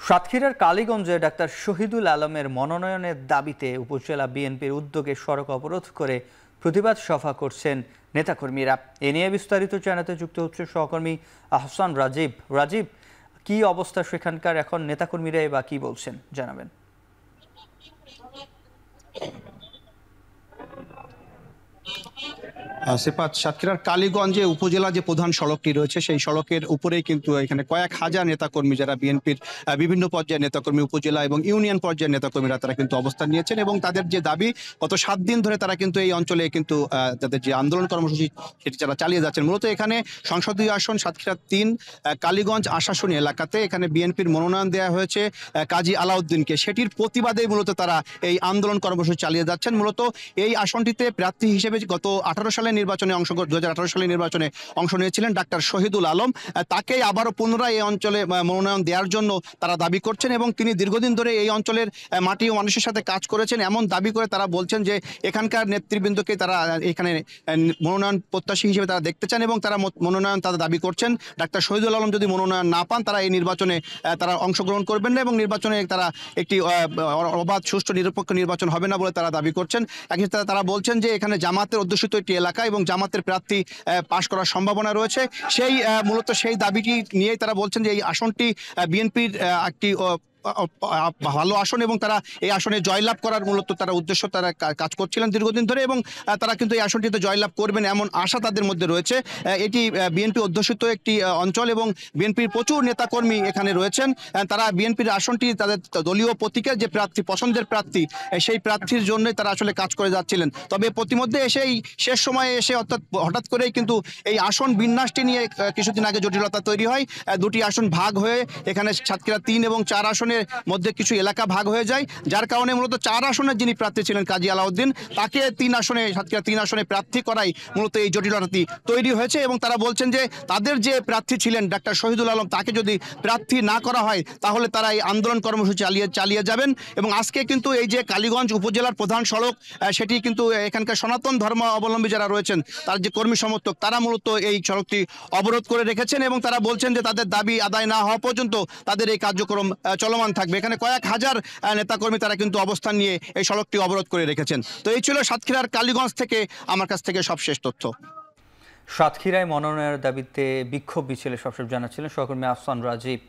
সাতক্ষীরার কালীগঞ্জে ডাক্তার শহীদুল আলমের মনোনয়নের দাবিতে উপজেলা বিএনপির উদ্যোগে সড়ক অবরোধ করে প্রতিবাদ সভা করছেন নেতাকর্মীরা। এ নিয়ে বিস্তারিত জানাতে যুক্ত হচ্ছে সহকর্মী আহসান রাজীব। রাজীব, কি অবস্থা সেখানকার এখন? নেতাকর্মীরা বা কি বলছেন জানাবেন। সেপাত সাতক্ষীরার কালীগঞ্জে উপজেলা যে প্রধান সড়কটি রয়েছে সেই সড়কের উপরেই কিন্তু এখানে কয়েক হাজার নেতাকর্মী, যারা বিএনপির বিভিন্ন পর্যায়ের নেতাকর্মী, উপজেলা এবং ইউনিয়ন পর্যায়ের নেতাকর্মীরা তারা কিন্তু অবস্থান নিয়েছেন এবং তাদের যে দাবি, গত 7 দিন ধরে তারা কিন্তু এই অঞ্চলে কিন্তু তাদের যে আন্দোলন কর্মসূচি সেটি তারা চালিয়ে যাচ্ছেন। মূলত এখানে সংসদীয় আসন সাতক্ষীরা 3 কালীগঞ্জ আশাশুনি এলাকাতে এখানে বিএনপির মনোনয়ন দেওয়া হয়েছে কাজী আলাউদ্দিনকে। সেটির প্রতিবাদে মূলত তারা এই আন্দোলন কর্মসূচি চালিয়ে যাচ্ছেন। মূলত এই আসনটিতে প্রার্থী হিসেবে গত 18 সালের নির্বাচনে 2018 সালের নির্বাচনে অংশ নিয়েছিলেন ডাক্তার শহীদুল আলম। তাকেই আবারও পুনরায় এই অঞ্চলে মনোনয়ন দেওয়ার জন্য তারা দাবি করছেন এবং তিনি দীর্ঘদিন ধরে এই অঞ্চলের মাটি ও মানুষের সাথে কাজ করেছেন এমন দাবি করে তারা বলছেন যে এখানকার নেতৃবৃন্দকে তারা এখানে মনোনয়ন প্রত্যাশী হিসেবে তারা দেখতে চান এবং তারা মনোনয়ন তারা দাবি করছেন। ডাক্তার শহীদুল আলম যদি মনোনয়ন না পান, তারা এই নির্বাচনে তারা অংশগ্রহণ করবেন না এবং নির্বাচনে তারা একটি অবাধ, সুষ্ঠু, নিরপেক্ষ নির্বাচন হবে না বলে তারা দাবি করছেন। একই তারা বলছেন যে এখানে জামাতের অধ্যুষিত একটি এলাকা এবং জামাতের প্রার্থী পাশ করার সম্ভাবনা রয়েছে। মূলত সেই দাবিটি নিয়েই তারা বলছেন যে এই আসনটি বিএনপির একটি ভালো আসন এবং তারা এই আসনে জয়লাভ করার মূলত তারা উদ্দেশ্য তারা কাজ করছিলেন দীর্ঘদিন ধরে এবং তারা কিন্তু এই আসনটিতে জয়লাভ করবেন এমন আশা তাদের মধ্যে রয়েছে। এটি বিএনপি অধ্যুষিত একটি অঞ্চল এবং বিএনপির প্রচুর নেতাকর্মী এখানে রয়েছেন। তারা বিএনপির আসনটি তাদের দলীয় প্রতীকের যে প্রার্থী, পছন্দের প্রার্থী, সেই প্রার্থীর জন্যই তারা আসলে কাজ করে যাচ্ছিলেন। তবে প্রতিমধ্যে এই শেষ সময়ে এসে অর্থাৎ হঠাৎ করেই কিন্তু এই আসন বিন্যাসটি নিয়ে কিছুদিন আগে জটিলতা তৈরি হয়। দুটি আসন ভাগ হয়ে এখানে সাতক্ষীরা 3 এবং 4 আসনের মধ্যে কিছু এলাকা ভাগ হয়ে যায়, যার কারণে মূলত 4 আসনের যিনি প্রার্থী ছিলেন কাজী আলাউদ্দিন, তাকে সাতক্ষীরা 3 আসনে প্রার্থী করাই মূলত এই জটিলতাটি তৈরি হয়েছে এবং তারা বলছেন যে তাদের যে প্রার্থী ছিলেন ডাক্তার শহীদুল আলম, তাকে যদি প্রার্থী না করা হয় তাহলে তারা এই আন্দোলন কর্মসূচি চালিয়ে যাবেন। এবং আজকে কিন্তু এই যে কালীগঞ্জ উপজেলার প্রধান সড়ক, সেটি কিন্তু এখানকার সনাতন ধর্ম অবলম্বী যারা রয়েছেন, তার যে কর্মী সমর্থক, তারা মূলত এই সড়কটি অবরোধ করে রেখেছেন এবং তারা বলছেন যে তাদের দাবি আদায় না হওয়া পর্যন্ত তাদের এই কার্যক্রম চলমান থাকবে। এখানে কয়েক হাজার নেতাকর্মী তারা কিন্তু অবস্থান নিয়ে এই সড়কটি অবরোধ করে রেখেছেন। তো এই ছিল সাতক্ষীরার কালীগঞ্জ থেকে আমার কাছ থেকে সবশেষ তথ্য। সাতক্ষীরায় মনোনয়নের দাবিতে বিক্ষোভ মিছিলে সবশেষ জানাচ্ছিলেন সহকর্মী আহসান রাজীব।